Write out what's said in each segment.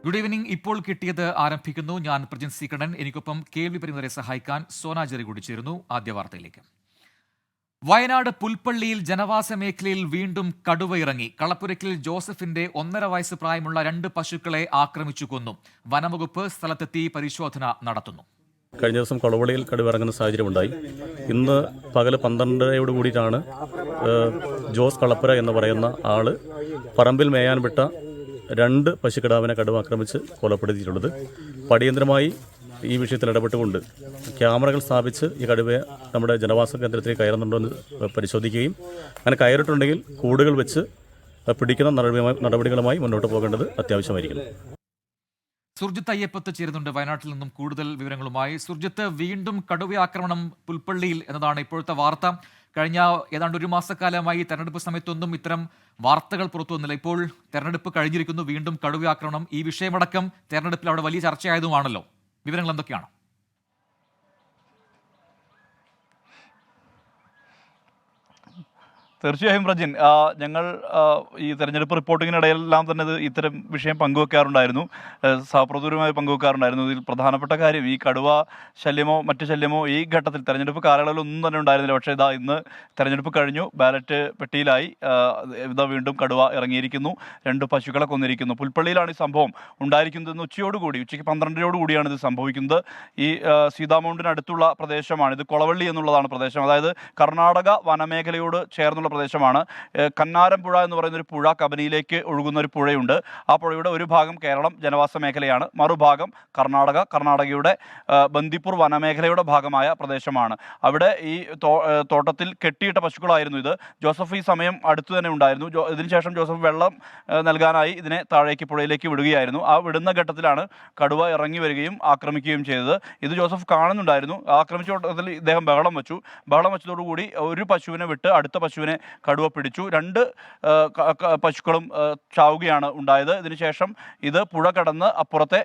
Good evening. ഇപ്പോൾ കിട്ടിയത് ആരംഭിക്കുന്നു. ഞാൻ പ്രജിൻ സി കണ്ണൻ. എനിക്കൊപ്പം കേൾവി പരിമിതരെ സഹായിക്കാൻ സോന ജെറി കൂടി ചേരുന്നു. ആദ്യ വാർത്തയിലേക്ക്. വയനാട് പുൽപ്പള്ളിയിൽ ജനവാസ മേഖലയിൽ വീണ്ടും കടുവ ഇറങ്ങി. കളപ്പുരയ്ക്കിൽ ജോസഫിന്റെ 1.5 വയസ്സ് പ്രായമുള്ള 2 പശുക്കളെ ആക്രമിച്ചു കൊന്നു. വനംവകുപ്പ് സ്ഥലത്തെത്തി പരിശോധന നടത്തുന്നു. കഴിഞ്ഞ ദിവസം കൊളവളിയിൽ കടുവ ഇറങ്ങുന്ന സാഹചര്യമുണ്ടായി. ഇന്ന് പകൽ 12:30 കൂടിയിട്ടാണ് ജോസ് കളപ്പുര എന്ന് പറയുന്ന ആള് പറമ്പിൽ മേയാൻ വിട്ട 2 പശുക്കിടാവിനെ കടുവ ആക്രമിച്ച് കൊലപ്പെടുത്തിയിട്ടുള്ളത്. അടിയന്തരമായി ഈ വിഷയത്തിൽ ഇടപെട്ടുകൊണ്ട് ക്യാമറകൾ സ്ഥാപിച്ച് ഈ കടുവയെ നമ്മുടെ ജനവാസ കേന്ദ്രത്തിൽ കയറുന്നുണ്ടോ എന്ന് പരിശോധിക്കുകയും അങ്ങനെ കയറിയിട്ടുണ്ടെങ്കിൽ കൂടുകൾ വെച്ച് പിടിക്കുന്ന നടപടികളുമായി മുന്നോട്ട് പോകേണ്ടത് അത്യാവശ്യമായിരിക്കുന്നു. സുർജിത്ത് അയ്യപ്പത്ത് ചേരുന്നുണ്ട് വയനാട്ടിൽ നിന്നും കൂടുതൽ വിവരങ്ങളുമായി. സുർജിത്ത്, വീണ്ടും കടുവ ആക്രമണം പുൽപ്പള്ളിയിൽ എന്നതാണ് ഇപ്പോഴത്തെ വാർത്ത. കഴിഞ്ഞ ഏതാണ്ട് 1 മാസക്കാലമായി തെരഞ്ഞെടുപ്പ് സമയത്തൊന്നും ഇത്തരം വാർത്തകൾ പുറത്തു വന്നില്ല. ഇപ്പോൾ തെരഞ്ഞെടുപ്പ് കഴിഞ്ഞിരിക്കുന്നു, വീണ്ടും കടുവ ആക്രമണം. ഈ വിഷയമടക്കം തെരഞ്ഞെടുപ്പിൽ അവിടെ വലിയ ചർച്ചയായതുമാണല്ലോ. വിവരങ്ങൾ എന്തൊക്കെയാണ്? തീർച്ചയായും പ്രജിൻ, ഞങ്ങൾ ഈ തെരഞ്ഞെടുപ്പ് റിപ്പോർട്ടിങ്ങിനിടയിലെല്ലാം തന്നെ ഇത്തരം വിഷയം പങ്കുവെക്കാറുണ്ടായിരുന്നു, സഹപ്രവർത്തകരുമായി പങ്കുവെക്കാറുണ്ടായിരുന്നു. ഇതിൽ പ്രധാനപ്പെട്ട കാര്യം ഈ കടുവ ശല്യമോ മറ്റു ശല്യമോ ഈ ഘട്ടത്തിൽ തെരഞ്ഞെടുപ്പ് കാലയളവിൽ ഒന്നും തന്നെ ഉണ്ടായിരുന്നില്ല. പക്ഷേ ഇന്ന് തെരഞ്ഞെടുപ്പ് കഴിഞ്ഞു, ബാലറ്റ് പെട്ടിയിലായി, വീണ്ടും കടുവ ഇറങ്ങിയിരിക്കുന്നു, 2 പശുക്കളെ കൊന്നിരിക്കുന്നു. പുൽപ്പള്ളിയിലാണ് ഈ സംഭവം ഉണ്ടായിരിക്കുന്നത്. ഉച്ചയ്ക്ക് 12:00 കൂടിയാണ് ഇത് സംഭവിക്കുന്നത്. ഈ സീതാമൗണ്ടിന് അടുത്തുള്ള പ്രദേശമാണ് ഇത്. കൊളവള്ളി എന്നുള്ളതാണ് പ്രദേശം. അതായത് കർണാടക വനമേഖലയോട് ചേർന്നുള്ള പ്രദേശമാണ്. കന്നാരംപുഴ എന്ന് പറയുന്ന ഒരു പുഴ കബനിയിലേക്ക് ഒഴുകുന്ന ഒരു പുഴയുണ്ട്. ആ പുഴയുടെ ഒരു ഭാഗം കേരളം ജനവാസ മേഖലയാണ്, മറുഭാഗം കർണാടകയുടെ ബന്ദിപ്പൂർ വനമേഖലയുടെ ഭാഗമായ പ്രദേശമാണ്. അവിടെ ഈ തോട്ടത്തിൽ കെട്ടിയിട്ട പശുക്കളായിരുന്നു ഇത്. ജോസഫ് ഈ സമയം അടുത്തു തന്നെ ഉണ്ടായിരുന്നു. ഇതിനുശേഷം ജോസഫ് വെള്ളം നൽകാനായി ഇതിനെ താഴേക്ക് പുഴയിലേക്ക് വിടുകയായിരുന്നു. ആ വിടുന്ന ഘട്ടത്തിലാണ് കടുവ ഇറങ്ങി വരികയും ആക്രമിക്കുകയും ചെയ്തത്. ഇത് ജോസഫ് കാണുന്നുണ്ടായിരുന്നു. ആക്രമിച്ച ഘട്ടത്തിൽ ഇദ്ദേഹം ബഹളം വെച്ചതോടുകൂടി ഒരു പശുവിനെ വിട്ട് അടുത്ത പശുവിനെ കടുവ പിടിച്ചു. 2 പശുക്കളും ചാവുകയാണ് ഉണ്ടായത്. ഇതിനുശേഷം ഇത് പുഴ കടന്ന് അപ്പുറത്തെ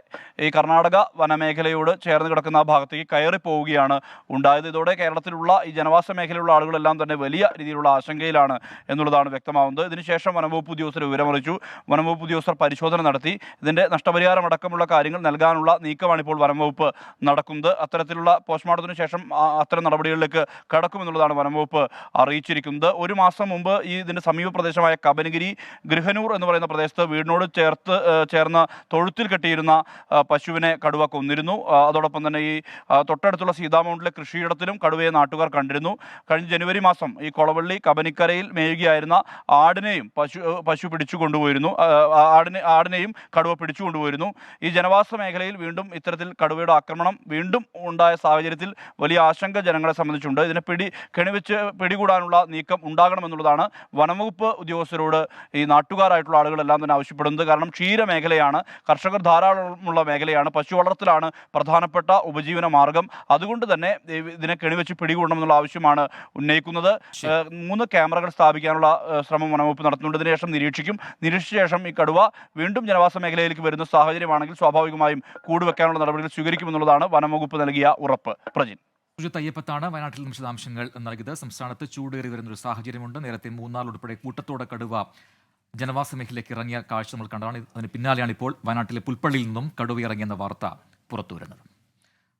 ഈ കർണാടക വനമേഖലയോട് ചേർന്ന് കിടക്കുന്ന ആ ഭാഗത്തേക്ക് കയറി പോവുകയാണ് ഉണ്ടായത്. ഇതോടെ കേരളത്തിലുള്ള ഈ ജനവാസ മേഖലയിലുള്ള ആളുകളെല്ലാം തന്നെ വലിയ രീതിയിലുള്ള ആശങ്കയിലാണ് എന്നുള്ളതാണ് വ്യക്തമാവുന്നത്. ഇതിനുശേഷം വനംവകുപ്പ് ഉദ്യോഗസ്ഥർ വിവരമറിയിച്ചു. വനംവകുപ്പ് ഉദ്യോഗസ്ഥർ പരിശോധന നടത്തി. ഇതിൻ്റെ നഷ്ടപരിഹാരം അടക്കമുള്ള കാര്യങ്ങൾ നൽകാനുള്ള നീക്കമാണ് ഇപ്പോൾ വനംവകുപ്പ് നടക്കുന്നത്. അത്തരത്തിലുള്ള പോസ്റ്റ്മോർട്ടത്തിന് ശേഷം അത്തരം നടപടികളിലേക്ക് കടക്കുമെന്നുള്ളതാണ് വനംവകുപ്പ് അറിയിച്ചിരിക്കുന്നത്. 1 മാസം മുമ്പ് ഇതിൻ്റെ സമീപ പ്രദേശമായ കബനിഗിരി ഗൃഹനൂർ എന്ന് പറയുന്ന പ്രദേശത്ത് വീടിനോട് ചേർന്ന തൊഴുത്തിൽ കെട്ടിയിരുന്ന പശുവിനെ കടുവ കൊന്നിരുന്നു. അതോടൊപ്പം തന്നെ ഈ തൊട്ടടുത്തുള്ള സീതാമൗണ്ടിലെ കൃഷിയിടത്തിലും കടുവയെ നാട്ടുകാർ കണ്ടിരുന്നു. കഴിഞ്ഞ ജനുവരി മാസം ഈ കൊളവള്ളി കബനിക്കരയിൽ മേയുകയായിരുന്ന ആടിനെയും പശു പിടിച്ചു കൊണ്ടുപോയിരുന്നു. ആടിനെയും കടുവ പിടിച്ചു കൊണ്ടുപോയിരുന്നു. ഈ ജനവാസ മേഖലയിൽ വീണ്ടും ഇത്തരത്തിൽ കടുവയുടെ ആക്രമണം വീണ്ടും ഉണ്ടായ സാഹചര്യത്തിൽ വലിയ ആശങ്ക ജനങ്ങളെ സംബന്ധിച്ചുണ്ട്. ഇതിനെ കെണിവെച്ച് പിടികൂടാനുള്ള നീക്കം ഉണ്ടാകണമെന്നുള്ളതാണ് വനംവകുപ്പ് ഉദ്യോഗസ്ഥരോട് ഈ നാട്ടുകാരായിട്ടുള്ള ആളുകളെല്ലാം തന്നെ ആവശ്യപ്പെടുന്നത്. കാരണം ക്ഷീരമേഖലയാണ്, കർഷകർ ധാരാളമുള്ള മേഖലയാണ്, പശു വളർത്തലാണ് പ്രധാനപ്പെട്ട ഉപജീവന മാർഗം. അതുകൊണ്ട് തന്നെ ഇതിനെ കെണിവെച്ച് പിടികൂടണമെന്നുള്ള ആവശ്യമാണ് ഉന്നയിക്കുന്നത്. 3 ക്യാമറകൾ സ്ഥാപിക്കാനുള്ള ശ്രമം വനംവകുപ്പ് നടത്തുന്നുണ്ട്. ഇതിനുശേഷം നിരീക്ഷിച്ച ശേഷം ഈ കടുവ വീണ്ടും ജനവാസ മേഖലയിലേക്ക് വരുന്ന സാഹചര്യമാണെങ്കിൽ സ്വാഭാവികമായും കൂടുവെക്കാനുള്ള നടപടികൾ സ്വീകരിക്കുമെന്നുള്ളതാണ് വനംവകുപ്പ് നൽകിയ ഉറപ്പ്. പ്രജിൻ. സുർജിത്ത് അയ്യപ്പത്താണ് വയനാട്ടിൽ നിന്നും വിശദാംശങ്ങൾ നൽകിയത്. സംസ്ഥാനത്ത് ചൂടേറി വരുന്നൊരു സാഹചര്യമുണ്ട്. നേരത്തെ 3 നാൾ ഉൾപ്പെടെ കൂട്ടത്തോടെ കടുവ ജനവാസ മേഖലയിലേക്ക് ഇറങ്ങിയ കാഴ്ച നമ്മൾ കണ്ടതാണ്. അതിന് പിന്നാലെയാണ് ഇപ്പോൾ വയനാട്ടിലെ പുൽപ്പള്ളിയിൽ നിന്നും കടുവ ഇറങ്ങിയെന്ന വാർത്ത പുറത്തുവരുന്നത്.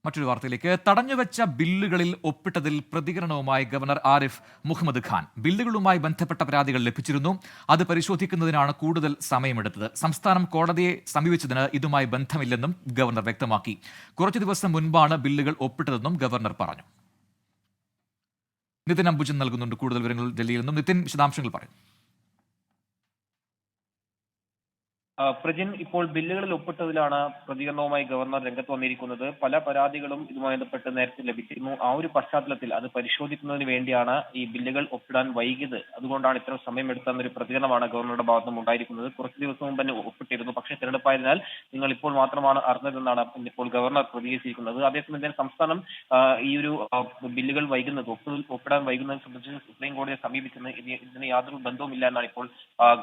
മറ്റൊരു വാർത്തയിലേക്ക്. തടഞ്ഞുവെച്ച ബില്ലുകളിൽ ഒപ്പിട്ടതിൽ പ്രതികരണവുമായി ഗവർണർ ആരിഫ് മുഹമ്മദ് ഖാൻ. ബില്ലുകളുമായി ബന്ധപ്പെട്ട പരാതികൾ ലഭിച്ചിരുന്നു, അത് പരിശോധിക്കുന്നതിനാണ് കൂടുതൽ സമയമെടുത്തത്. സംസ്ഥാനം കോടതിയെ സമീപിച്ചതിന് ഇതുമായി ബന്ധമില്ലെന്നും ഗവർണർ വ്യക്തമാക്കി. കുറച്ചു ദിവസം മുൻപാണ് ബില്ലുകൾ ഒപ്പിട്ടതെന്നും ഗവർണർ പറഞ്ഞു. നിതിൻ അംബുജൻ നൽകുന്നുണ്ട് കൂടുതൽ വിവരങ്ങൾ ഡൽഹിയിൽ നിന്നും. നിതിൻ, വിശദാംശങ്ങൾ പറയും. പ്രജിൻ, ഇപ്പോൾ ബില്ലുകളിൽ ഒപ്പിട്ടതിലാണ് പ്രതികരണവുമായി ഗവർണർ രംഗത്ത് വന്നിരിക്കുന്നത്. പല പരാതികളും ഇതുമായി ബന്ധപ്പെട്ട് നേരത്തെ ലഭിച്ചിരുന്നു. ആ ഒരു പശ്ചാത്തലത്തിൽ അത് പരിശോധിക്കുന്നതിന് വേണ്ടിയാണ് ഈ ബില്ലുകൾ ഒപ്പിടാൻ വൈകിയത്, അതുകൊണ്ടാണ് ഇത്തരം സമയമെടുത്തെന്നൊരു പ്രതികരണമാണ് ഗവർണറുടെ ഭാഗത്തുനിന്ന് ഉണ്ടായിരിക്കുന്നത്. കുറച്ച് ദിവസം മുമ്പ് തന്നെ ഒപ്പിട്ടിരുന്നു, പക്ഷേ തെരഞ്ഞെടുപ്പായതിനാൽ നിങ്ങൾ ഇപ്പോൾ മാത്രമാണ് അറിഞ്ഞതെന്നാണ് ഇപ്പോൾ ഗവർണർ പ്രതികരിച്ചിരിക്കുന്നത്. അതേസമയം തന്നെ സംസ്ഥാനം ഈ ഒരു ബില്ലുകൾ വൈകുന്നത്, ഒപ്പിടാൻ വൈകുന്നതിനെ സംബന്ധിച്ച് സുപ്രീം കോടതിയെ സമീപിച്ചെന്ന് ഇതിന് യാതൊരു ബന്ധവുമില്ല എന്നാണ് ഇപ്പോൾ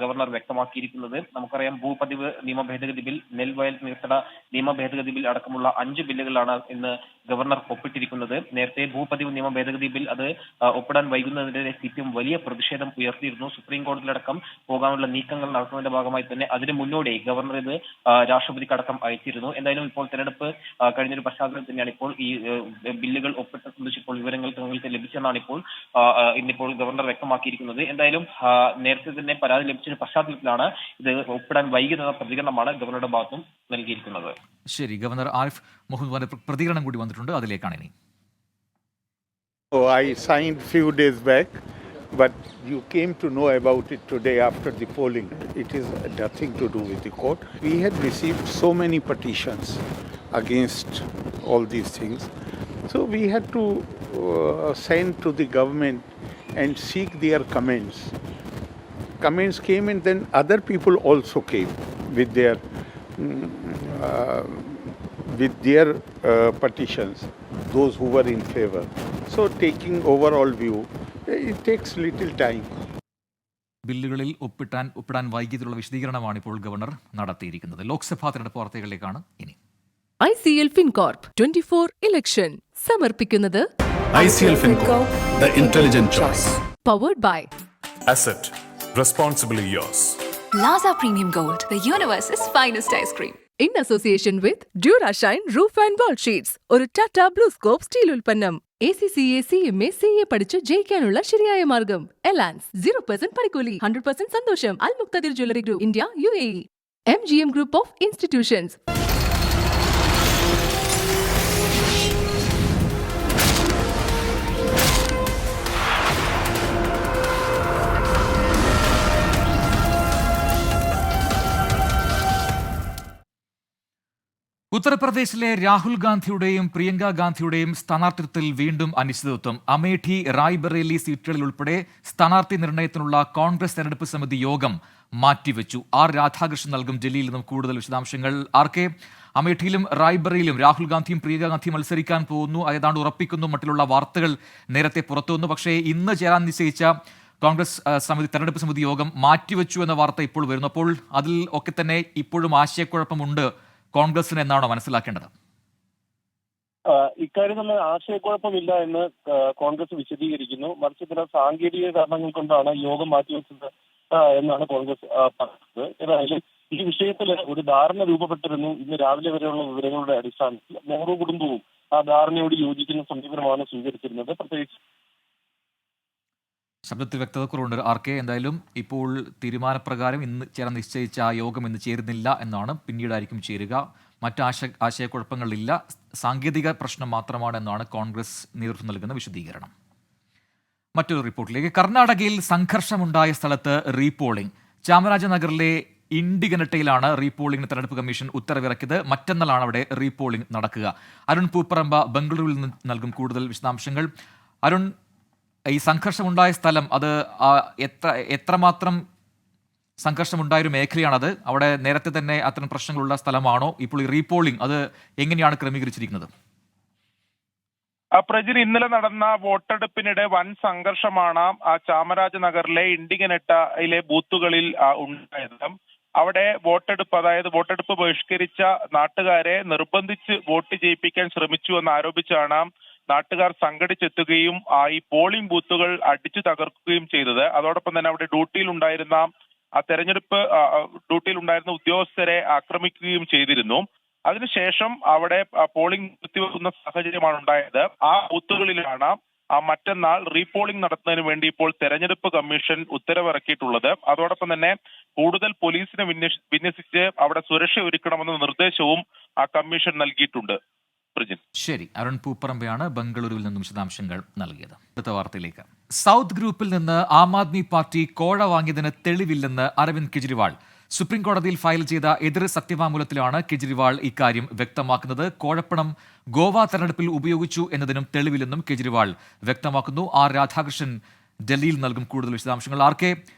ഗവർണർ വ്യക്തമാക്കിയിരിക്കുന്നത്. നമുക്കറിയാം, ഭൂപതിവ് നിയമ ഭേദഗതി ബിൽ, നെൽവയൽ നീർത്തട നിയമ ഭേദഗതി ബിൽ അടക്കമുള്ള 5 ബില്ലുകളാണ് ഇന്ന് ഗവർണർ ഒപ്പിട്ടിരിക്കുന്നത്. നേരത്തെ ഭൂപതിവ് നിയമ ഭേദഗതി ബിൽ അത് ഒപ്പിടാൻ വൈകുന്നതിനെതിരെ സിപിഎം വലിയ പ്രതിഷേധം ഉയർത്തിയിരുന്നു. സുപ്രീം കോടതിയിലടക്കം പോകാനുള്ള നീക്കങ്ങൾ നടത്തുന്നതിന്റെ ഭാഗമായി തന്നെ അതിന് മുന്നോടിയായി ഗവർണർ ഇത് രാഷ്ട്രപതിക്കടക്കം അയച്ചിരുന്നു. എന്തായാലും ഇപ്പോൾ തെരഞ്ഞെടുപ്പ് കഴിഞ്ഞൊരു പശ്ചാത്തലത്തിൽ തന്നെയാണ് ഇപ്പോൾ ഈ ബില്ലുകൾ ഒപ്പിട്ട സംബന്ധിച്ച് ഇപ്പോൾ വിവരങ്ങൾ തങ്ങൾക്ക് ലഭിച്ചെന്നാണ് ഇന്നിപ്പോൾ ഗവർണർ വ്യക്തമാക്കിയിരിക്കുന്നത്. എന്തായാലും നേരത്തെ തന്നെ പരാതി ലഭിച്ച പശ്ചാത്തലത്തിലാണ് ഇത് ഒപ്പിടാൻ വൈകുന്ന പ്രതികരണമാണ് ഗവർണറുടെ ഭാഗത്തും നൽകിയിരിക്കുന്നത്. ശരി, ഗവർണർ ആരിഫ് മുഹമ്മദ് പ്രതികരണം കൂടി വന്നിട്ടുണ്ട്, അതിലേക്കാണ് ഇനി. Oh, I signed few days back, but you came to know about it today after the polling. It is nothing to do with the court. We had received so many petitions against all these things. So we had to send to the government and seek their comments. Comments came and then other people also came with their petitions, those who were in favor. So taking overall view, it takes little time. ബില്ലുകളിൽ ഒപ്പിടാൻ വൈകിയതിലുള്ള വിശദീകരണമാണ് ഇപ്പോൾ governor നടത്തിയിരിക്കുന്നത്. ലോക്സഭാ തെരഞ്ഞെടുപ്പ് വാർത്തകളിലേക്കാണ് ഇനി. ICL FinCorp 24 election സമർപ്പിക്കുന്നത് ICL FinCorp, the intelligent choice. Powered by Asset, responsibly yours. Plaza Premium Gold, the universe's finest ice cream. in association with Durashine Roof and Wall Sheets, ഒരു Tata blue scope steel ഉൽപ്പന്നം. ACCA CMA CA പഠിച്ച് ജയിക്കാനുള്ള ശരിയായ മാർഗം. എലാൻസ് 0% പണിക്കൂലി, 100% സന്തോഷം. Al Muqtadir jewellery group India UAE. MGM group of institutions. ഉത്തർപ്രദേശിലെ രാഹുൽ ഗാന്ധിയുടെയും പ്രിയങ്ക ഗാന്ധിയുടെയും സ്ഥാനാർത്ഥിത്വത്തിൽ വീണ്ടും അനിശ്ചിതത്വം. അമേഠി, റായ്ബറേലി സീറ്റുകളിൽ ഉൾപ്പെടെ സ്ഥാനാർത്ഥി നിർണയത്തിനുള്ള കോൺഗ്രസ് തെരഞ്ഞെടുപ്പ് സമിതി യോഗം മാറ്റിവെച്ചു. ആർ രാധാകൃഷ്ണൻ നൽകും ഡൽഹിയിൽ നിന്നും കൂടുതൽ വിശദാംശങ്ങൾ. ആർക്കെ, അമേഠിയിലും റായ്ബറേലിയിലും രാഹുൽ ഗാന്ധിയും പ്രിയങ്ക ഗാന്ധിയും മത്സരിക്കാൻ പോകുന്നു, ഏതാണ്ട് ഉറപ്പിക്കുന്നു മറ്റുള്ള വാർത്തകൾ നേരത്തെ പുറത്തുവന്നു. പക്ഷേ ഇന്ന് ചേരാൻ നിശ്ചയിച്ച കോൺഗ്രസ് തെരഞ്ഞെടുപ്പ് സമിതി യോഗം മാറ്റിവെച്ചു എന്ന വാർത്ത ഇപ്പോൾ വരുന്നു. അപ്പോൾ അതിൽ ഒക്കെ തന്നെ ഇപ്പോഴും ആശയക്കുഴപ്പമുണ്ട് കോൺഗ്രസിന് എന്നാണോ മനസ്സിലാക്കേണ്ടത്? ഇക്കാര്യത്തിൽ ആശയക്കുഴപ്പമില്ല എന്ന് കോൺഗ്രസ് വിശദീകരിക്കുന്നു. മറിച്ച് ചില സാങ്കേതിക കാരണങ്ങൾ കൊണ്ടാണ് യോഗം മാറ്റിവെച്ചത് എന്നാണ് കോൺഗ്രസ് പറഞ്ഞത്. ഏതായാലും ഈ വിഷയത്തിൽ ഒരു ധാരണ രൂപപ്പെട്ടിരുന്നു. ഇന്ന് രാവിലെ വരെയുള്ള വിവരങ്ങളുടെ അടിസ്ഥാനത്തിൽ നെഹ്റു കുടുംബവും ആ ധാരണയോട് യോജിക്കുന്ന സമീപനമാണ് സ്വീകരിച്ചിരുന്നത്. പ്രത്യേകിച്ച് ശബ്ദത്തിൽ വ്യക്തതക്കുറവുണ്ട് ആർക്കെ. എന്തായാലും ഇപ്പോൾ തീരുമാനപ്രകാരം ഇന്ന് ചേരാൻ നിശ്ചയിച്ച ആ യോഗം ഇന്ന് ചേരുന്നില്ല എന്നാണ്, പിന്നീടായിരിക്കും ചേരുക. മറ്റ് ആശയക്കുഴപ്പങ്ങളില്ല, സാങ്കേതിക പ്രശ്നം മാത്രമാണ് എന്നാണ് കോൺഗ്രസ് നേതൃത്വം നൽകുന്ന വിശദീകരണം. മറ്റൊരു റിപ്പോർട്ടിലേക്ക്. കർണാടകയിൽ സംഘർഷമുണ്ടായ സ്ഥലത്ത് റീപോളിംഗ്. ചാമരാജനഗറിലെ ഇൻഡിഗനട്ടയിലാണ് റീപോളിംഗിന് തെരഞ്ഞെടുപ്പ് കമ്മീഷൻ ഉത്തരവിറക്കിയത്. മറ്റന്നാളാണ് അവിടെ റീപോളിംഗ് നടക്കുക. അരുൺ പൂപ്പറമ്പ ബംഗളൂരുവിൽ നിന്ന് നൽകും കൂടുതൽ വിശദാംശങ്ങൾ. അരുൺ, ഈ സംഘർഷമുണ്ടായ സ്ഥലം അത് എത്രമാത്രം സംഘർഷമുണ്ടായൊരു മേഖലയാണത്? അവിടെ നേരത്തെ തന്നെ അത്തരം പ്രശ്നങ്ങളുള്ള സ്ഥലമാണോ? ഇപ്പോൾ ഈ റീപോളിംഗ് അത് എങ്ങനെയാണ് ക്രമീകരിച്ചിരിക്കുന്നത്? പ്രജിൻ, ഇന്നലെ നടന്ന വോട്ടെടുപ്പിനിടെ വൻ സംഘർഷമാണ് ചാമരാജനഗറിലെ ഇൻഡിഗനട്ടയിലെ ബൂത്തുകളിൽ ഉണ്ടായത്. അവിടെ വോട്ടെടുപ്പ് ബഹിഷ്കരിച്ച നാട്ടുകാരെ നിർബന്ധിച്ച് വോട്ട് ചെയ്യിപ്പിക്കാൻ ശ്രമിച്ചു എന്നാരോപിച്ചാണ് നാട്ടുകാർ സംഘടിച്ചെത്തുകയും ഈ പോളിംഗ് ബൂത്തുകൾ അടിച്ചു തകർക്കുകയും ചെയ്തത്. അതോടൊപ്പം തന്നെ അവിടെ തെരഞ്ഞെടുപ്പ് ഡ്യൂട്ടിയിലുണ്ടായിരുന്ന ഉദ്യോഗസ്ഥരെ ആക്രമിക്കുകയും ചെയ്തിരുന്നു. അതിനുശേഷം അവിടെ പോളിംഗ് നിർത്തിവെക്കുന്ന സാഹചര്യമാണ് ഉണ്ടായത്. ആ ബൂത്തുകളിലാണ് മറ്റന്നാൾ റീപോളിംഗ് നടത്തുന്നതിന് വേണ്ടി ഇപ്പോൾ തെരഞ്ഞെടുപ്പ് കമ്മീഷൻ ഉത്തരവിറക്കിയിട്ടുള്ളത്. അതോടൊപ്പം തന്നെ കൂടുതൽ പോലീസിനെ വിന്യസിച്ച് അവിടെ സുരക്ഷ ഒരുക്കണമെന്ന നിർദ്ദേശവും കമ്മീഷൻ നൽകിയിട്ടുണ്ട്. ശരി, അരുൺ പൂപ്പറമ്പയാണ് ബംഗളൂരുവിൽ നിന്നും വിശദാംശങ്ങൾ നൽകിയത്. അടുത്ത വാർത്തയിലേക്ക്. സൗത്ത് ഗ്രൂപ്പിൽ നിന്ന് ആം ആദ്മി പാർട്ടി കോഴ വാങ്ങിയതിന് തെളിവില്ലെന്ന് അരവിന്ദ് കെജ്രിവാൾ. സുപ്രീം കോടതിയിൽ ഫയൽ ചെയ്ത എതിർ സത്യവാങ്മൂലത്തിലാണ് കെജ്രിവാൾ ഇക്കാര്യം വ്യക്തമാക്കുന്നത്. കോഴപ്പണം ഗോവ തെരഞ്ഞെടുപ്പിൽ ഉപയോഗിച്ചു എന്നതിനും തെളിവില്ലെന്നും കെജ്രിവാൾ വ്യക്തമാക്കുന്നു. ആർ രാധാകൃഷ്ണൻ ഡൽഹിയിൽ നൽകും കൂടുതൽ വിശദാംശങ്ങൾ. ആർക്കെ,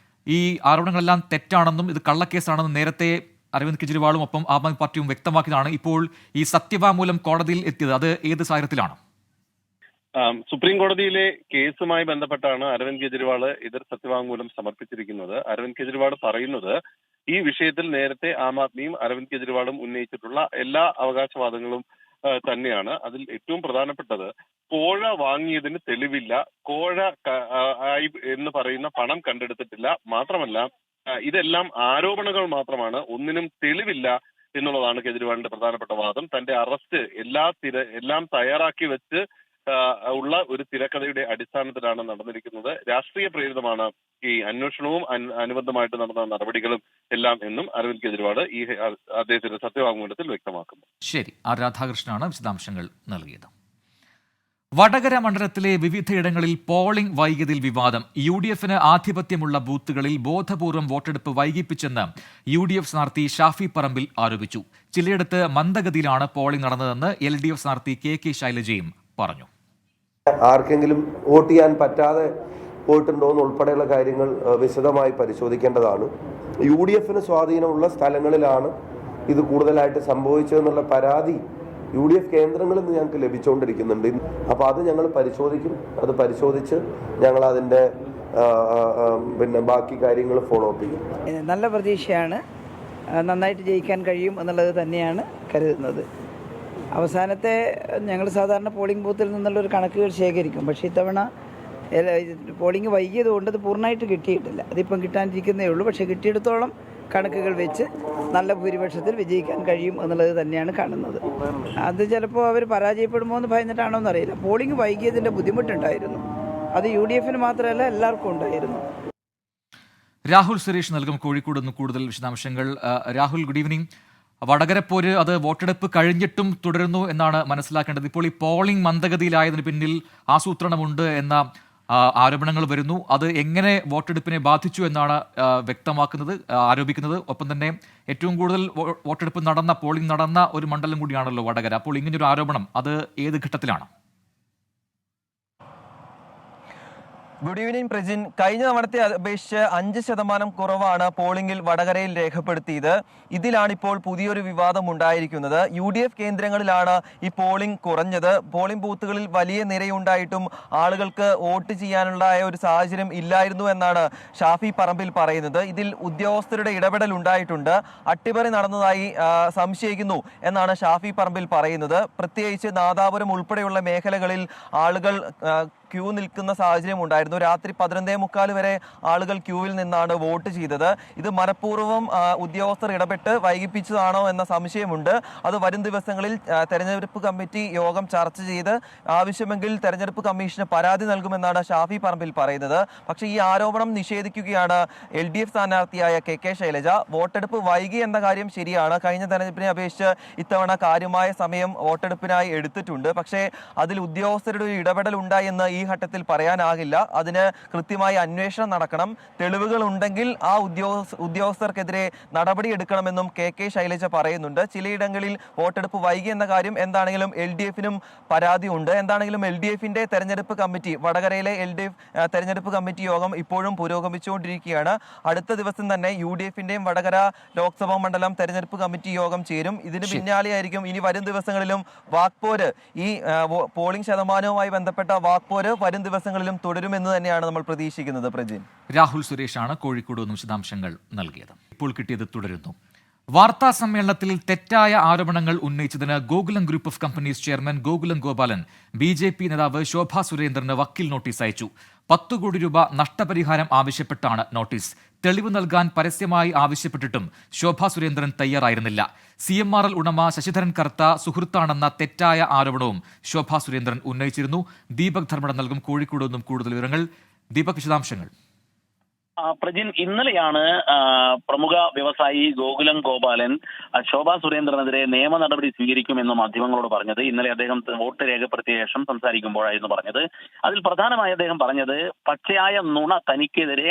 ഈ ആരോപണങ്ങളെല്ലാം തെറ്റാണെന്നും ഇത് കള്ളക്കേസാണെന്നും നേരത്തെ അരവിന്ദ് കെജ്രിവാളും ഒപ്പം ആം ആദ്മി പാർട്ടിയും വ്യക്തമാക്കിയതാണ്. ഇപ്പോൾ ഈ സത്യവാങ്മൂലം കോടതിയിൽ എത്തിയത് അത് ഏത് സാഹചര്യത്തിലാണ്? സുപ്രീം കോടതിയിലെ കേസുമായി ബന്ധപ്പെട്ടാണ് അരവിന്ദ് കെജ്രിവാൾ എതിർ സത്യവാങ്മൂലം സമർപ്പിച്ചിരിക്കുന്നത്. അരവിന്ദ് കെജ്രിവാൾ പറയുന്നത് ഈ വിഷയത്തിൽ നേരത്തെ ആം ആദ്മിയും അരവിന്ദ് കെജ്രിവാളും ഉന്നയിച്ചിട്ടുള്ള എല്ലാ അവകാശവാദങ്ങളും തന്നെയാണ്. അതിൽ ഏറ്റവും പ്രധാനപ്പെട്ടത് കോഴ വാങ്ങിയതിന് തെളിവില്ല, കോഴ ആയി എന്ന് പറയുന്ന പണം കണ്ടെടുത്തിട്ടില്ല, മാത്രമല്ല ഇതെല്ലാം ആരോപണങ്ങൾ മാത്രമാണ്, ഒന്നിനും തെളിവില്ല എന്നുള്ളതാണ് കെജ്രിവാളിന്റെ പ്രധാനപ്പെട്ട വാദം. തന്റെ അറസ്റ്റ് എല്ലാം തയ്യാറാക്കി വെച്ച് ഉള്ള ഒരു തിരക്കഥയുടെ അടിസ്ഥാനത്തിലാണ് നടന്നിരിക്കുന്നത്. രാഷ്ട്രീയ പ്രേരിതമാണ് ഈ അന്വേഷണവും അനുബന്ധമായിട്ട് നടന്ന നടപടികളും എല്ലാം എന്നും അരവിന്ദ് കെജ്രിവാൾ ഈ അദ്ദേഹത്തിന്റെ സത്യവാങ്മൂലത്തിൽ വ്യക്തമാക്കുന്നു. ശരി, ആർ രാധാകൃഷ്ണനാണ് വിശദാംശങ്ങൾ നൽകിയത്. വടകര മണ്ഡലത്തിലെ വിവിധയിടങ്ങളിൽ പോളിംഗ് വൈകിയതിൽ വിവാദം. UDFന് ആധിപത്യമുള്ള ബൂത്തുകളിൽ ബോധപൂർവം വോട്ടെടുപ്പ് വൈകിപ്പിച്ചെന്ന് UDF സ്ഥാനാർത്ഥി ഷാഫി പറമ്പിൽ ആരോപിച്ചു. ചിലയിടത്ത് മന്ദഗതിയിലാണ് പോളിംഗ് നടന്നതെന്ന് LDF സ്ഥാനാർത്ഥി KK ശൈലജയും പറഞ്ഞു. ആർക്കെങ്കിലും വോട്ട് ചെയ്യാൻ പറ്റാതെ പോയിട്ടുണ്ടോ എന്നുൾപ്പെടെയുള്ള കാര്യങ്ങൾ വിശദമായി പരിശോധിക്കേണ്ടതാണ്. UDFന് സ്വാധീനമുള്ള സ്ഥലങ്ങളിലാണ് ഇത് കൂടുതലായിട്ട് സംഭവിച്ചതെന്നുള്ള പരാതി UDF കേന്ദ്രങ്ങളിൽ നിന്ന് ഞങ്ങൾക്ക് ലഭിച്ചുകൊണ്ടിരിക്കുന്നുണ്ട്. അപ്പോൾ അത് ഞങ്ങൾ പരിശോധിക്കും. അത് പരിശോധിച്ച് ഞങ്ങൾ അതിൻ്റെ ബാക്കി കാര്യങ്ങൾ ഫോളോ അപ്പ് ചെയ്യും. നല്ല പ്രതീക്ഷയാണ്, നന്നായിട്ട് ജയിക്കാൻ കഴിയും എന്നുള്ളത് തന്നെയാണ് കരുതുന്നത്. അവസാനത്തെ ഞങ്ങൾ സാധാരണ പോളിംഗ് ബൂത്തിൽ നിന്നുള്ളൊരു കണക്കുകൾ ശേഖരിക്കും. പക്ഷേ ഇത്തവണ പോളിംഗ് വൈകിയത് കൊണ്ട് അത് പൂർണ്ണമായിട്ട് കിട്ടിയിട്ടില്ല. അതിപ്പം കിട്ടാനിരിക്കുന്നേ ഉള്ളൂ. പക്ഷേ കിട്ടിയിടത്തോളം കണക്കുകൾ വെച്ച് നല്ല ഭൂരിപക്ഷത്തിൽ വിജയിക്കാൻ കഴിയും എന്നുള്ളത് തന്നെയാണ് കാണുന്നത്. അത് ചിലപ്പോൾ അവർ പരാജയപ്പെടുമോ എന്ന് ഭയന്നിട്ടാണോ എന്നറിയില്ല. പോളിംഗ് വൈകിയതിൻ്റെ ബുദ്ധിമുട്ടുണ്ടായിരുന്നു. അത് UDFന് മാത്രമല്ല എല്ലാവർക്കും ഉണ്ടായിരുന്നു. രാഹുൽ സുരേഷ് നൽകും കോഴിക്കോട് നിന്ന് കൂടുതൽ വിശദാംശങ്ങൾ. Rahul, good evening. വടകരപ്പോര് അത് വോട്ടെടുപ്പ് കഴിഞ്ഞിട്ടും തുടരുന്നു എന്നാണ് മനസ്സിലാക്കേണ്ടത്. ഇപ്പോൾ ഈ പോളിംഗ് മന്ദഗതിയിലായതിന് പിന്നിൽ ആസൂത്രണമുണ്ട് എന്ന ആരോപണങ്ങൾ വരുന്നു. അത് എങ്ങനെ വോട്ടെടുപ്പിനെ ബാധിച്ചു എന്നാണ് വ്യക്തമാക്കുന്നത്, ആരോപിക്കുന്നത്. ഒപ്പം തന്നെ ഏറ്റവും കൂടുതൽ വോട്ടെടുപ്പ് നടന്ന, പോളിംഗ് നടന്ന ഒരു മണ്ഡലം കൂടിയാണല്ലോ വടകര. അപ്പോൾ ഇങ്ങനൊരു ആരോപണം അത് ഏത് ഘട്ടത്തിലാണ്? Good evening Prajin. കഴിഞ്ഞ തവണത്തെ അപേക്ഷിച്ച് 5% കുറവാണ് പോളിംഗിൽ വടകരയിൽ രേഖപ്പെടുത്തിയത്. ഇതിലാണിപ്പോൾ പുതിയൊരു വിവാദം ഉണ്ടായിരിക്കുന്നത്. UDF കേന്ദ്രങ്ങളിലാണ് ഈ പോളിംഗ് കുറഞ്ഞത്. പോളിംഗ് ബൂത്തുകളിൽ വലിയ നിരയുണ്ടായിട്ടും ആളുകൾക്ക് വോട്ട് ചെയ്യാനുള്ള ഒരു സാഹചര്യം ഇല്ലായിരുന്നു എന്നാണ് ഷാഫി പറമ്പിൽ പറയുന്നത്. ഇതിൽ ഉദ്യോഗസ്ഥരുടെ ഇടപെടൽ ഉണ്ടായിട്ടുണ്ട്, അട്ടിമറി നടന്നതായി സംശയിക്കുന്നു എന്നാണ് ഷാഫി പറമ്പിൽ പറയുന്നത്. പ്രത്യേകിച്ച് നാദാപുരം ഉൾപ്പെടെയുള്ള മേഖലകളിൽ ആളുകൾ ക്യൂ നിൽക്കുന്ന സാഹചര്യം ഉണ്ടായിരുന്നു. രാത്രി 11:45 വരെ ആളുകൾ ക്യൂവിൽ നിന്നാണ് വോട്ട് ചെയ്തത്. ഇത് മനഃപൂർവ്വം ഉദ്യോഗസ്ഥർ ഇടപെട്ട് വൈകിപ്പിച്ചതാണോ എന്ന സംശയമുണ്ട്. അത് വരും ദിവസങ്ങളിൽ തെരഞ്ഞെടുപ്പ് കമ്മിറ്റി യോഗം ചർച്ച ചെയ്ത് ആവശ്യമെങ്കിൽ തെരഞ്ഞെടുപ്പ് കമ്മീഷന് പരാതി നൽകുമെന്നാണ് ഷാഫി പറമ്പിൽ പറയുന്നത്. പക്ഷേ ഈ ആരോപണം നിഷേധിക്കുകയാണ് LDF സ്ഥാനാർത്ഥിയായ KK ശൈലജ. വോട്ടെടുപ്പ് വൈകി എന്ന കാര്യം ശരിയാണ്. കഴിഞ്ഞ തെരഞ്ഞെടുപ്പിനെ അപേക്ഷിച്ച് ഇത്തവണ കാര്യമായ സമയം വോട്ടെടുപ്പിനായി എടുത്തിട്ടുണ്ട്. പക്ഷേ അതിൽ ഉദ്യോഗസ്ഥരുടെ ഒരു ഇടപെടൽ ഉണ്ടായി എന്ന് ഈ ഘട്ടത്തിൽ പറയാനാകില്ല. അതിന് കൃത്യമായി അന്വേഷണം നടക്കണം. തെളിവുകൾ ഉണ്ടെങ്കിൽ ആ ഉദ്യോഗസ്ഥർക്കെതിരെ നടപടിയെടുക്കണമെന്നും KK ശൈലജ പറയുന്നുണ്ട്. ചിലയിടങ്ങളിൽ വോട്ടെടുപ്പ് വൈകി എന്ന കാര്യം എന്താണെങ്കിലും LDFനും പരാതിയുണ്ട്. എന്താണെങ്കിലും LDFന്റെ തെരഞ്ഞെടുപ്പ് കമ്മിറ്റി, വടകരയിലെ LDF തെരഞ്ഞെടുപ്പ് കമ്മിറ്റി യോഗം ഇപ്പോഴും പുരോഗമിച്ചുകൊണ്ടിരിക്കുകയാണ്. അടുത്ത ദിവസം തന്നെ UDFന്റെയും വടകര ലോക്സഭാ മണ്ഡലം തെരഞ്ഞെടുപ്പ് കമ്മിറ്റി യോഗം ചേരും. ഇതിന് പിന്നാലെയായിരിക്കും ഇനി വരും ദിവസങ്ങളിലും വാക്പോര്, ഈ പോളിംഗ് ശതമാനവുമായി ബന്ധപ്പെട്ട വാക്പോര് വരും ദിവസങ്ങളിലും തുടരുമെന്ന് തന്നെയാണ് നമ്മൾ പ്രതീക്ഷിക്കുന്നത്. പ്രജിൻ, രാഹുൽ സുരേഷാണ് കോഴിക്കോട് നിന്ന് വിശദാംശങ്ങൾ നൽകിയത്. ഇപ്പോൾ കിട്ടിയത് തുടരുന്നു. വാർത്താ സമ്മേളനത്തിൽ തെറ്റായ ആരോപണങ്ങൾ ഉന്നയിച്ചതിന് Gokulam group of companies chairman Gokulam Gopalan BJP നേതാവ് ശോഭാ സുരേന്ദ്രന് വക്കീൽ നോട്ടീസ് അയച്ചു. 10 കോടി രൂപ നഷ്ടപരിഹാരം ആവശ്യപ്പെട്ടാണ് നോട്ടീസ്. തെളിവ് നൽകാൻ പരസ്യമായി ആവശ്യപ്പെട്ടിട്ടും ശോഭാ സുരേന്ദ്രൻ തയ്യാറായിരുന്നില്ല. CMRL ഉടമ ശശിധരൻ കർത്ത സുഹൃത്താണെന്ന തെറ്റായ ആരോപണവും ശോഭാ സുരേന്ദ്രൻ ഉന്നയിച്ചിരുന്നു. ദീപക് ധർമ്മടം നൽകും കോഴിക്കോട് നിന്നും കൂടുതൽ വിവരങ്ങൾ. ദീപക്, വിശദാംശങ്ങൾ. പ്രജിൻ, ഇന്നലെയാണ് പ്രമുഖ വ്യവസായി ഗോകുലം ഗോപാലൻ ശോഭാ സുരേന്ദ്രനെതിരെ നിയമ നടപടി സ്വീകരിക്കുമെന്ന് മാധ്യമങ്ങളോട് പറഞ്ഞത്. ഇന്നലെ അദ്ദേഹം വോട്ട് രേഖപ്പെടുത്തിയ ശേഷം സംസാരിക്കുമ്പോഴായിരുന്നു പറഞ്ഞത്. അതിൽ പ്രധാനമായി അദ്ദേഹം പറഞ്ഞത് പച്ചയായ നുണ തനിക്കെതിരെ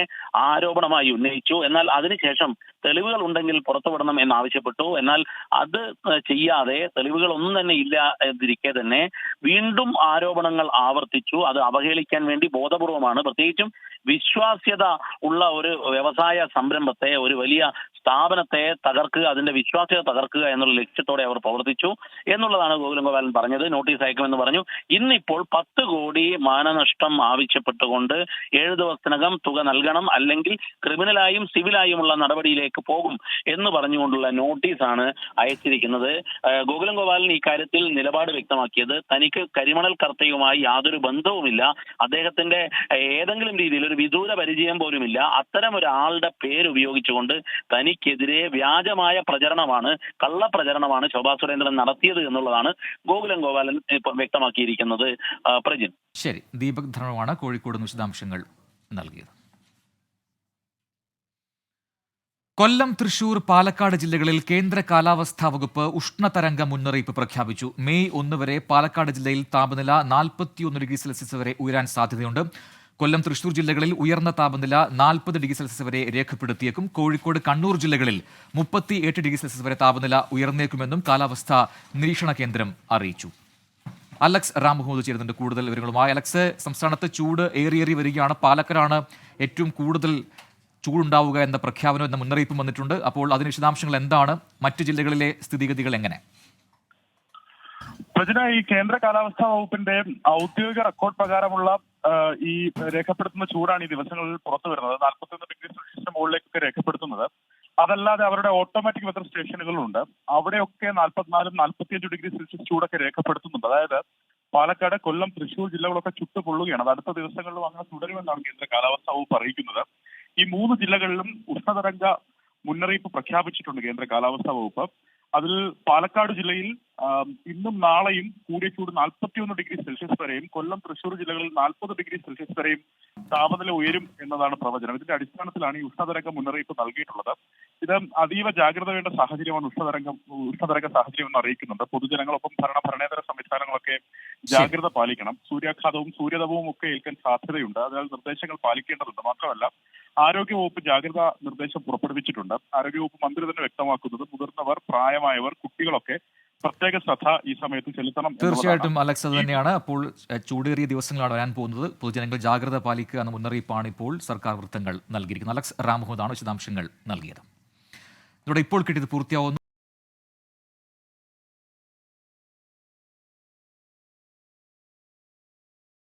ആരോപണമായി ഉന്നയിച്ചു. എന്നാൽ അതിനുശേഷം തെളിവുകൾ ഉണ്ടെങ്കിൽ പുറത്തുവിടണം എന്നാവശ്യപ്പെട്ടു. എന്നാൽ അത് ചെയ്യാതെ, തെളിവുകൾ ഒന്നും തന്നെ ഇല്ല എന്നിരിക്കെ തന്നെ വീണ്ടും ആരോപണങ്ങൾ ആവർത്തിച്ചു. അത് അവഹേളിക്കാൻ വേണ്ടി ബോധപൂർവമാണ്. പ്രത്യേകിച്ചും വിശ്വാസ്യത ഉള്ള ഒരു വ്യവസായ സംരംഭത്തെ, ഒരു വലിയ സ്ഥാപനത്തെ തകർക്കുക, അതിന്റെ വിശ്വാസ്യത തകർക്കുക എന്നുള്ള ലക്ഷ്യത്തോടെ അവർ പ്രവർത്തിച്ചു എന്നുള്ളതാണ് ഗോകുലം ഗോപാലൻ പറഞ്ഞത്. നോട്ടീസ് അയക്കുമെന്ന് പറഞ്ഞു. ഇന്നിപ്പോൾ 10 കോടി മാനനഷ്ടം ആവശ്യപ്പെട്ടുകൊണ്ട് 7 ദിവസത്തിനകം തുക നൽകണം, അല്ലെങ്കിൽ ക്രിമിനലായും സിവിലായുമുള്ള നടപടിയിലേക്ക് പോകും എന്ന് പറഞ്ഞുകൊണ്ടുള്ള നോട്ടീസാണ് അയച്ചിരിക്കുന്നത്. ഗോകുലം ഗോപാലൻ ഇക്കാര്യത്തിൽ നിലപാട് വ്യക്തമാക്കിയത് തനിക്ക് കരിമണൽ കർത്തയുമായി യാതൊരു ബന്ധവുമില്ല, അദ്ദേഹത്തിന്റെ ഏതെങ്കിലും രീതിയിൽ ഒരു വിദൂര പരിചയം പോലുമില്ല, അത്തരം ഒരാളുടെ പേര് ഉപയോഗിച്ചുകൊണ്ട് തനിക്കെതിരെ വ്യാജമായ പ്രചരണമാണ്, കള്ളപ്രചരണമാണ് ശോഭാ സുരേന്ദ്രൻ നടത്തിയത് എന്നുള്ളതാണ് ഗോകുലം ഗോപാലൻ വ്യക്തമാക്കിയിരിക്കുന്നത്. പ്രജിൻ. ശരി, ദീപക് ധർമ്മമാണ് കോഴിക്കോട് വിശദാംശങ്ങൾ നൽകിയത്. കൊല്ലം, തൃശൂർ, പാലക്കാട് ജില്ലകളിൽ കേന്ദ്ര കാലാവസ്ഥാ വകുപ്പ് ഉഷ്ണതരംഗ മുന്നറിയിപ്പ് പ്രഖ്യാപിച്ചു. മെയ് 1 വരെ പാലക്കാട് ജില്ലയിൽ താപനില 41 ഡിഗ്രി സെൽഷ്യസ് വരെ ഉയരാൻ സാധ്യതയുണ്ട്. കൊല്ലം, തൃശൂർ ജില്ലകളിൽ ഉയർന്ന താപനില 40 ഡിഗ്രി സെൽഷ്യസ് വരെ രേഖപ്പെടുത്തിയേക്കും. കോഴിക്കോട്, കണ്ണൂർ ജില്ലകളിൽ 38 ഡിഗ്രി സെൽഷ്യസ് വരെ താപനില ഉയർന്നേക്കുമെന്നും കാലാവസ്ഥാ നിരീക്ഷണ കേന്ദ്രം അറിയിച്ചു. അലക്സ് റാംമുഹമ്മദ് ചേരുന്നുണ്ട് കൂടുതൽ വിവരങ്ങളുമായി. അലക്സ്, സംസ്ഥാനത്ത് ചൂട് ഏറിയേറി വരികയാണ്. പാലക്കാടാണ് ഏറ്റവും കൂടുതൽ ചൂടുണ്ടാവുക എന്ന പ്രഖ്യാപനം, എന്ന മുന്നറിയിപ്പും വന്നിട്ടുണ്ട്. അപ്പോൾ അതിന് വിശദാംശങ്ങൾ എന്താണ്? മറ്റു ജില്ലകളിലെ സ്ഥിതിഗതികൾ എങ്ങനെ? പ്രജന, ഈ കേന്ദ്ര കാലാവസ്ഥാ വകുപ്പിന്റെ ഔദ്യോഗിക റെക്കോർഡ് പ്രകാരമുള്ള ഈ രേഖപ്പെടുത്തുന്ന ചൂടാണ് ഈ ദിവസങ്ങളിൽ പുറത്തു വരുന്നത്. 41 ഡിഗ്രി സെൽഷ്യസിന് മുകളിലേക്കൊക്കെ രേഖപ്പെടുത്തുന്നത്. അതല്ലാതെ അവരുടെ ഓട്ടോമാറ്റിക് വെതർ സ്റ്റേഷനുകളുണ്ട്, അവിടെയൊക്കെ 44, 45 ഡിഗ്രി സെൽഷ്യസ് ചൂടൊക്കെ രേഖപ്പെടുത്തുന്നുണ്ട്. അതായത് പാലക്കാട്, കൊല്ലം, തൃശൂർ ജില്ലകളൊക്കെ ചുട്ടുപൊള്ളുകയാണ്. അത് അടുത്ത ദിവസങ്ങളിലും അങ്ങനെ തുടരുമെന്നാണ് കേന്ദ്ര കാലാവസ്ഥാ വകുപ്പ് അറിയിക്കുന്നത്. ഈ 3 ജില്ലകളിലും ഉഷ്ണതരംഗ മുന്നറിയിപ്പ് പ്രഖ്യാപിച്ചിട്ടുണ്ട് കേന്ദ്ര കാലാവസ്ഥാ വകുപ്പ്. അതിൽ പാലക്കാട് ജില്ലയിൽ ഇന്നും നാളെയും കൂടിയ ചൂട് 41 ഡിഗ്രി സെൽഷ്യസ് വരെയും, കൊല്ലം, തൃശൂർ ജില്ലകളിൽ 40 ഡിഗ്രി സെൽഷ്യസ് വരെയും താപനില ഉയരും എന്നതാണ് പ്രവചനം. ഇതിന്റെ അടിസ്ഥാനത്തിലാണ് ഈ ഉഷ്ണതരംഗ മുന്നറിയിപ്പ് നൽകിയിട്ടുള്ളത്. ഇത് അതീവ ജാഗ്രത വേണ്ട സാഹചര്യമാണ് ഉഷ്ണതരംഗ സാഹചര്യം എന്ന് അറിയിക്കുന്നുണ്ട്. പൊതുജനങ്ങളൊപ്പം ഭരണേതര സംവിധാനങ്ങളൊക്കെ ജാഗ്രത പാലിക്കണം. സൂര്യാഘാതവും സൂര്യതപവും ഒക്കെ ഏൽക്കാൻ സാധ്യതയുണ്ട്. അതിനാൽ നിർദ്ദേശങ്ങൾ പാലിക്കേണ്ടതുണ്ട്. മാത്രമല്ല ആരോഗ്യവകുപ്പ് ജാഗ്രതാ നിർദ്ദേശം പുറപ്പെടുവിച്ചിട്ടുണ്ട്. ആരോഗ്യവകുപ്പ് മന്ത്രി തന്നെ വ്യക്തമാക്കുന്നത് മുതിർന്നവർ, പ്രായമായവർ, കുട്ടികളൊക്കെ പ്രത്യേക ശ്രദ്ധ ഈ സമയത്ത് ചെലുത്തണം. തീർച്ചയായിട്ടും അലക്സ്, അത് തന്നെയാണ്. അപ്പോൾ ചൂടേറിയ ദിവസങ്ങളാണ് വരാൻ പോകുന്നത്. പൊതുജനങ്ങൾ ജാഗ്രത പാലിക്കുക എന്ന മുന്നറിയിപ്പാണ് ഇപ്പോൾ സർക്കാർ വൃത്തങ്ങൾ നൽകിയിരിക്കുന്നത്. അലക്സ് റാംമുഹമ്മദാണ് വിശദാംശങ്ങൾ നൽകിയത്. ഇതോടെ ഇപ്പോൾ കിട്ടിയത് പൂർത്തിയാവുന്നു.